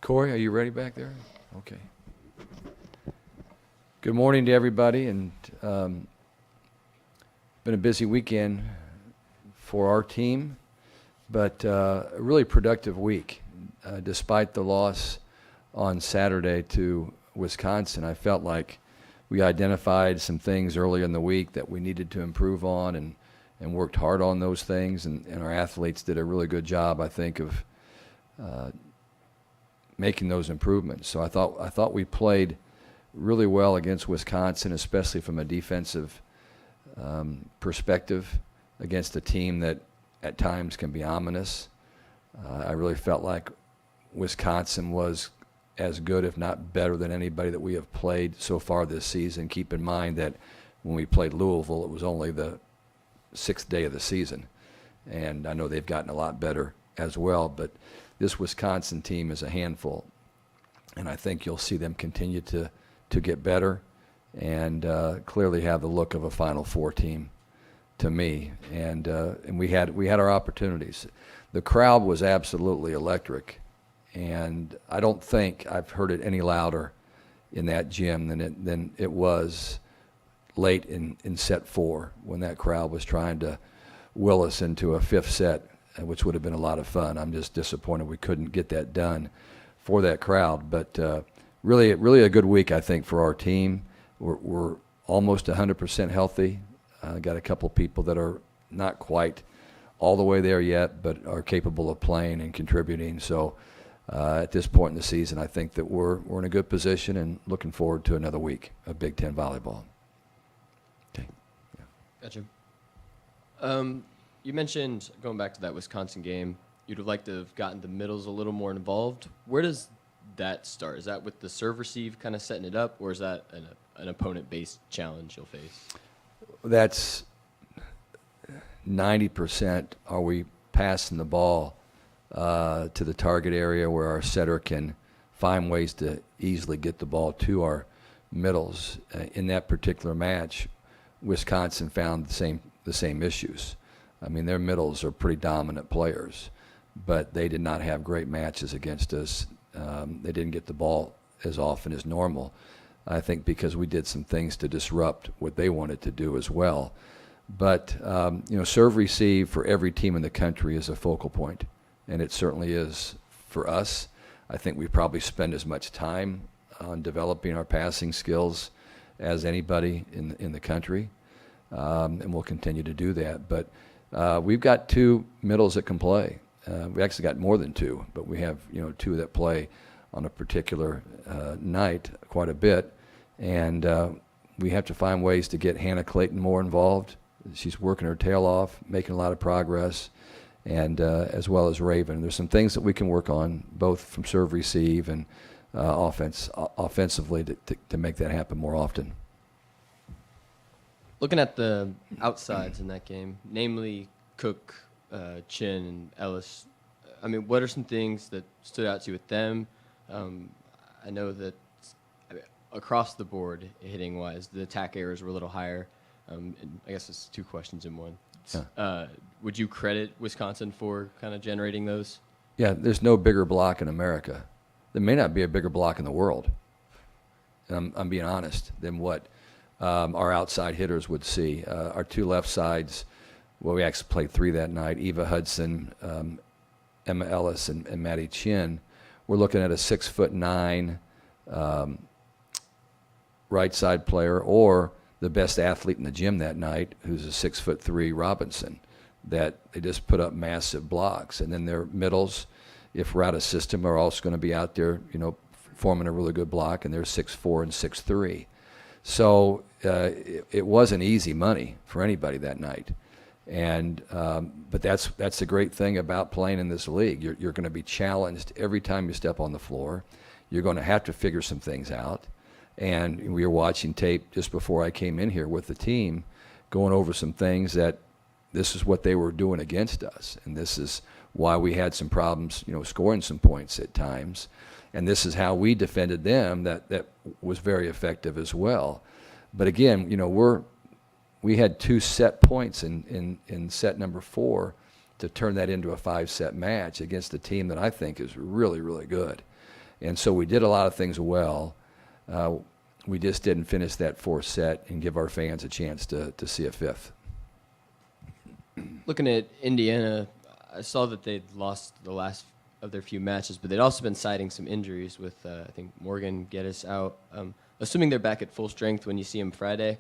Corey, are you ready back there? Okay. Good morning to everybody, and been a busy weekend for our team, but a really productive week. Despite the loss on Saturday to Wisconsin, I felt like we identified some things earlier in the week that we needed to improve on, and worked hard on those things, and our athletes did a really good job, I think, of making those improvements. So I thought we played really well against Wisconsin, especially from a defensive perspective, against a team that at times can be ominous. I really felt like Wisconsin was as good, if not better, than anybody that we have played so far this season. Keep in mind that when we played Louisville, it was only the 6th day of the season, and I know they've gotten a lot better as well, but this Wisconsin team is a handful, and I think you'll see them continue to get better and clearly have the look of a Final Four team to me. And we had our opportunities. The crowd was absolutely electric, and I don't think I've heard it any louder in that gym than it was late in set 4 when that crowd was trying to will us into a 5th set, which would have been a lot of fun. I'm just disappointed we couldn't get that done for that crowd. But really a good week, I think, for our team. We're almost 100% healthy. Got a couple people that are not quite all the way there yet, but are capable of playing and contributing. So at this point in the season, I think that we're in a good position and looking forward to another week of Big Ten volleyball. Okay. Yeah. Gotcha. You mentioned, going back to that Wisconsin game, you'd have liked to have gotten the middles a little more involved. Where does that start? Is that with the serve-receive kind of setting it up, or is that an opponent-based challenge you'll face? That's 90%. Are we passing the ball to the target area where our setter can find ways to easily get the ball to our middles? In that particular match, Wisconsin found the same issues. I mean, their middles are pretty dominant players, but they did not have great matches against us. They didn't get the ball as often as normal, I think, because we did some things to disrupt what they wanted to do as well. But, serve-receive for every team in the country is a focal point, and it certainly is for us. I think we probably spend as much time on developing our passing skills as anybody in the country, and we'll continue to do that. But we've got 2 middles that can play. We actually got more than 2, but we have 2 that play on a particular night quite a bit, and we have to find ways to get Hannah Clayton more involved. She's working her tail off, making a lot of progress, and as well as Raven. There's some things that we can work on, both from serve receive and offensively to make that happen more often. Looking at the outsides in that game, namely Cook, Chin, and Ellis, I mean, what are some things that stood out to you with them? I know that across the board, hitting-wise, the attack errors were a little higher. And I guess it's 2 questions in one. Yeah. Would you credit Wisconsin for kind of generating those? Yeah, there's no bigger block in America. There may not be a bigger block in the world, and I'm being honest, than what our outside hitters would see. Our 2 left sides, well, we actually played 3 that night. Eva Hudson, Emma Ellis, and Maddie Chin. We're looking at a 6'9" right side player, or the best athlete in the gym that night, who's a 6'3" Robinson, that they just put up massive blocks. And then their middles, if we're out of system, are also going to be out there, forming a really good block, and they're 6'4" and 6'3". So it wasn't easy money for anybody that night. And but that's the great thing about playing in this league. You're going to be challenged every time you step on the floor. You're going to have to figure some things out. And we were watching tape just before I came in here with the team, going over some things that this is what they were doing against us, and this is why we had some problems, scoring some points at times. And this is how we defended them. That was very effective as well. But again, we had 2 set points in set number 4 to turn that into a 5-set match against a team that I think is really, really good. And so we did a lot of things well. We just didn't finish that fourth set and give our fans a chance to see a fifth. Looking at Indiana, I saw that they'd lost the last of their few matches, but they'd also been citing some injuries with, I think, Morgan Geddes out. Assuming they're back at full strength when you see them Friday,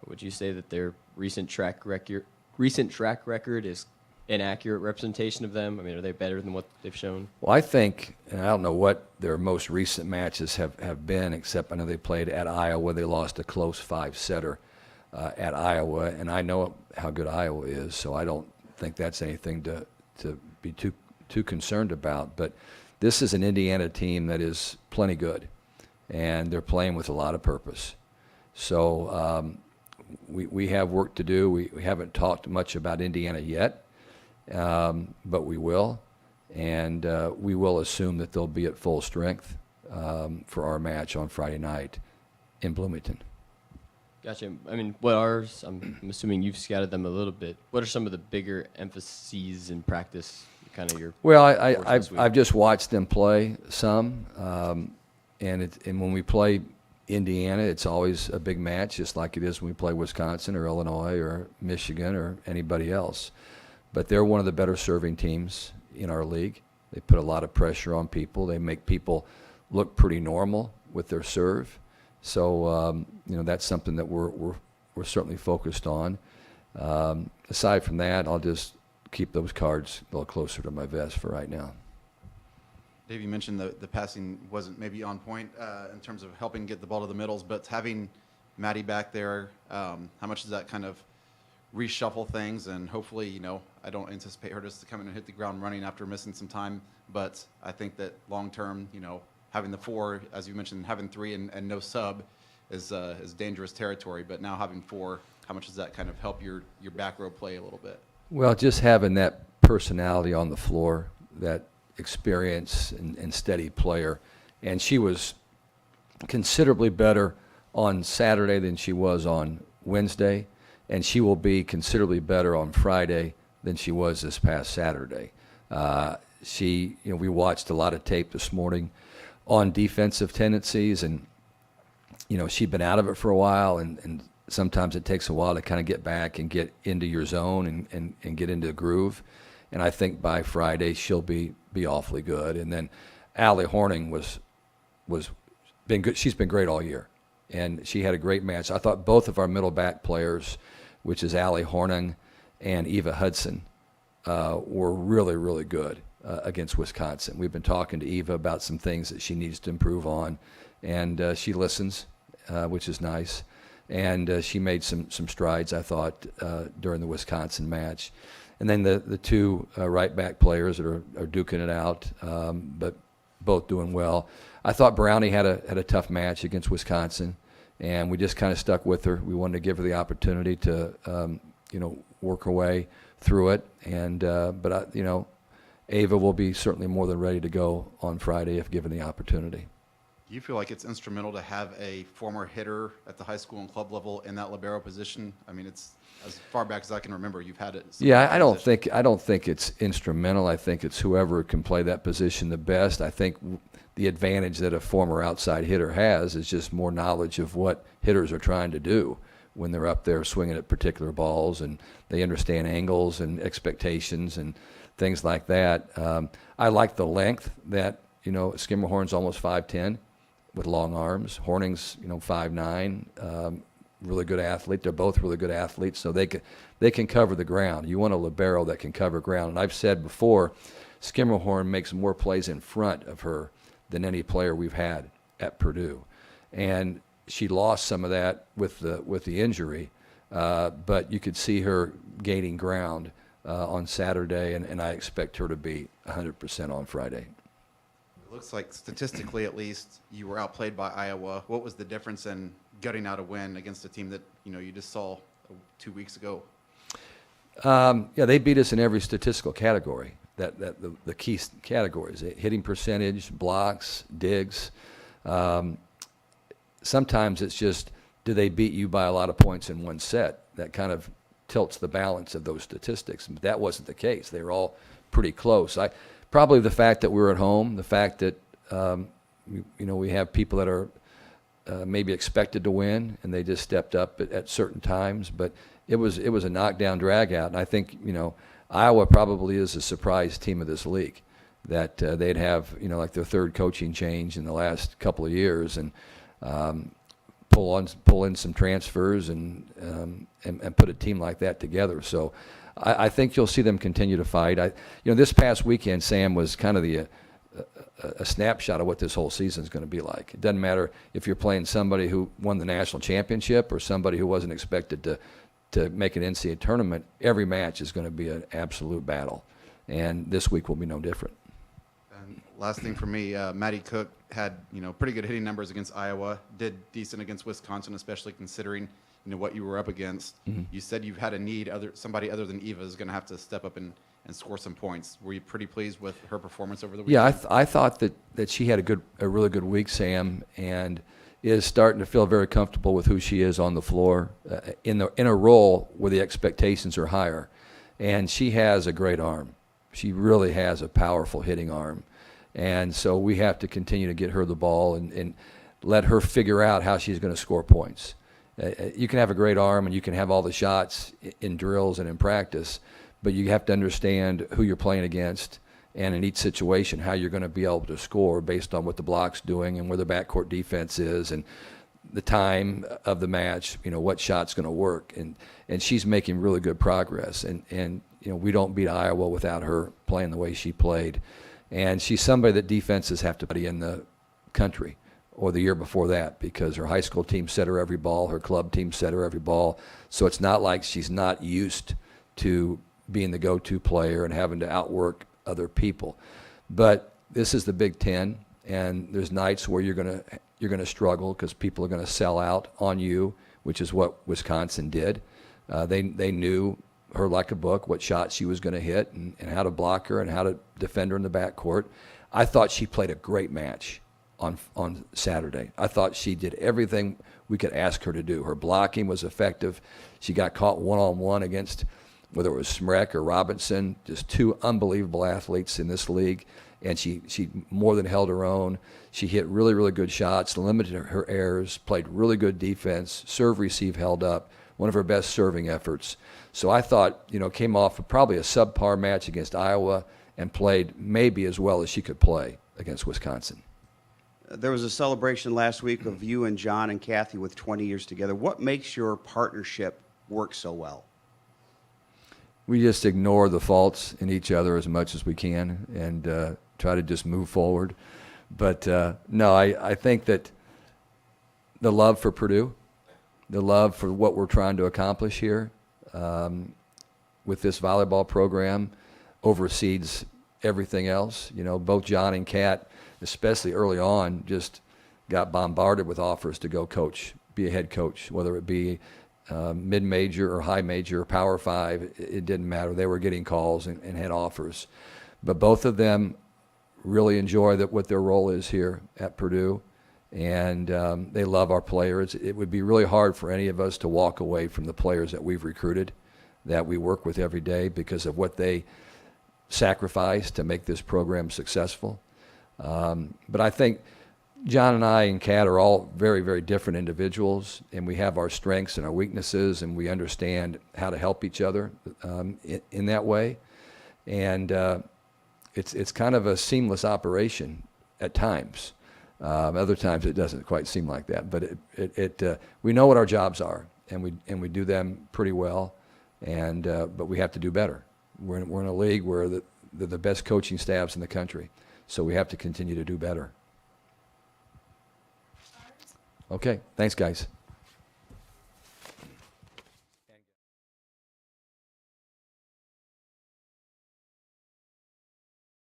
would you say that their recent track record is an accurate representation of them? I mean, are they better than what they've shown? Well, I think, and I don't know what their most recent matches have been, except I know they played at Iowa. They lost a close five-setter at Iowa, and I know how good Iowa is, so I don't think that's anything to be too concerned about. But this is an Indiana team that is plenty good, and they're playing with a lot of purpose. So we have work to do. We haven't talked much about Indiana yet, but we will, and we will assume that they'll be at full strength for our match on Friday night in Bloomington. Gotcha. I mean, I'm assuming you've scouted them a little bit. What are some of the bigger emphases in practice, kind of your? Well, I've just watched them play some, and when we play Indiana, it's always a big match, just like it is when we play Wisconsin or Illinois or Michigan or anybody else. But they're one of the better serving teams in our league. They put a lot of pressure on people. They make people look pretty normal with their serve. So that's something that we're certainly focused on. Aside from that, I'll just keep those cards a little closer to my vest for right now. Dave, you mentioned the passing wasn't maybe on point in terms of helping get the ball to the middles, but having Maddie back there, how much does that kind of reshuffle things? And hopefully, I don't anticipate her just to come in and hit the ground running after missing some time, but I think that long term, having the four, as you mentioned, having three and no sub is dangerous territory. But now having four, how much does that kind of help your back row play a little bit? Well, just having that personality on the floor, that experience and steady player. And she was considerably better on Saturday than she was on Wednesday. And she will be considerably better on Friday than she was this past Saturday. We watched a lot of tape this morning on defensive tendencies, and she'd been out of it for a while, and sometimes it takes a while to kind of get back and get into your zone and get into the groove. And I think by Friday she'll be awfully good. And then Allie Horning was been good. She's been great all year, and she had a great match. I thought both of our middle back players, which is Allie Horning and Eva Hudson, were really, really good against Wisconsin. We've been talking to Eva about some things that she needs to improve on, and she listens, which is nice. And she made some strides, I thought, during the Wisconsin match. And then the two right back players that are duking it out, but both doing well. I thought Brownie had a tough match against Wisconsin, and we just kind of stuck with her. We wanted to give her the opportunity to work her way through it. And but Ava will be certainly more than ready to go on Friday if given the opportunity. Do you feel like it's instrumental to have a former hitter at the high school and club level in that libero position? I mean, it's as far back as I can remember, you've had it. Yeah, I don't think it's instrumental. I think it's whoever can play that position the best. I think the advantage that a former outside hitter has is just more knowledge of what hitters are trying to do when they're up there swinging at particular balls, and they understand angles and expectations and things like that. I like the length that, Skimmerhorn's almost 5'10", with long arms. Horning's, 5'9", really good athlete. They're both really good athletes, so they can cover the ground. You want a libero that can cover ground. And I've said before, Skimmerhorn makes more plays in front of her than any player we've had at Purdue. And she lost some of that with the injury, but you could see her gaining ground on Saturday, and I expect her to be 100% on Friday. It looks like statistically, at least, you were outplayed by Iowa. What was the difference in gutting out a win against a team that you just saw 2 weeks ago? They beat us in every statistical category. The key categories: hitting percentage, blocks, digs. Sometimes it's just, do they beat you by a lot of points in one set? That kind of tilts the balance of those statistics. But that wasn't the case. They were all pretty close. Probably the fact that we were at home, the fact that we have people that are maybe expected to win, and they just stepped up at certain times. But it was a knockdown, drag out, and I think Iowa probably is a surprise team of this league. That they'd have like their third coaching change in the last couple of years, and pull in some transfers and put a team like that together. So I think you'll see them continue to fight. This past weekend, Sam, was kind of a snapshot of what this whole season is going to be like. It doesn't matter if you're playing somebody who won the national championship or somebody who wasn't expected to make an NCAA tournament. Every match is going to be an absolute battle, and this week will be no different. And last thing for me, Maddie Cook had pretty good hitting numbers against Iowa. Did decent against Wisconsin, especially considering what you were up against. Mm-hmm. You said you've had a need. Somebody other than Eva is going to have to step up and score some points. Were you pretty pleased with her performance over the weekend? Yeah, I thought that she had a really good week, Sam, and is starting to feel very comfortable with who she is on the floor in a role where the expectations are higher. And she has a great arm. She really has a powerful hitting arm. And so we have to continue to get her the ball and let her figure out how she's going to score points. You can have a great arm and you can have all the shots in drills and in practice, but you have to understand who you're playing against and in each situation how you're going to be able to score based on what the block's doing and where the backcourt defense is and the time of the match, what shot's going to work. And she's making really good progress. And we don't beat Iowa without her playing the way she played. And she's somebody that defenses have to be in the country, or the year before that, because her high school team set her every ball, her club team set her every ball. So it's not like she's not used to being the go-to player and having to outwork other people. But this is the Big Ten, and there's nights where you're gonna struggle because people are going to sell out on you, which is what Wisconsin did. They knew her like a book, what shot she was going to hit and how to block her and how to defend her in the backcourt. I thought she played a great match on Saturday. I thought she did everything we could ask her to do. Her blocking was effective. She got caught one-on-one against, whether it was Smrek or Robinson, just two unbelievable athletes in this league, and she more than held her own. She hit really, really good shots, limited her errors, played really good defense, serve-receive held up, one of her best serving efforts. So I thought, came off of probably a subpar match against Iowa and played maybe as well as she could play against Wisconsin. There was a celebration last week of you and John and Kathy with 20 years together. What makes your partnership work so well? We just ignore the faults in each other as much as we can and try to just move forward. But no, I think that the love for Purdue, the love for what we're trying to accomplish here with this volleyball program oversees everything else. Both John and Kat, especially early on, just got bombarded with offers to go coach, be a head coach, whether it be mid-major or high major or Power 5, it didn't matter. They were getting calls and had offers. But both of them really enjoy what their role is here at Purdue, and they love our players. It would be really hard for any of us to walk away from the players that we've recruited, that we work with every day, because of what they sacrifice to make this program successful. But I think John and I and Kat are all very, very different individuals, and we have our strengths and our weaknesses, and we understand how to help each other in that way. And it's kind of a seamless operation at times. Other times it doesn't quite seem like that, but we know what our jobs are, and we do them pretty well. And but we have to do better. We're in a league where they're the best coaching staffs in the country, so we have to continue to do better. Okay, thanks, guys.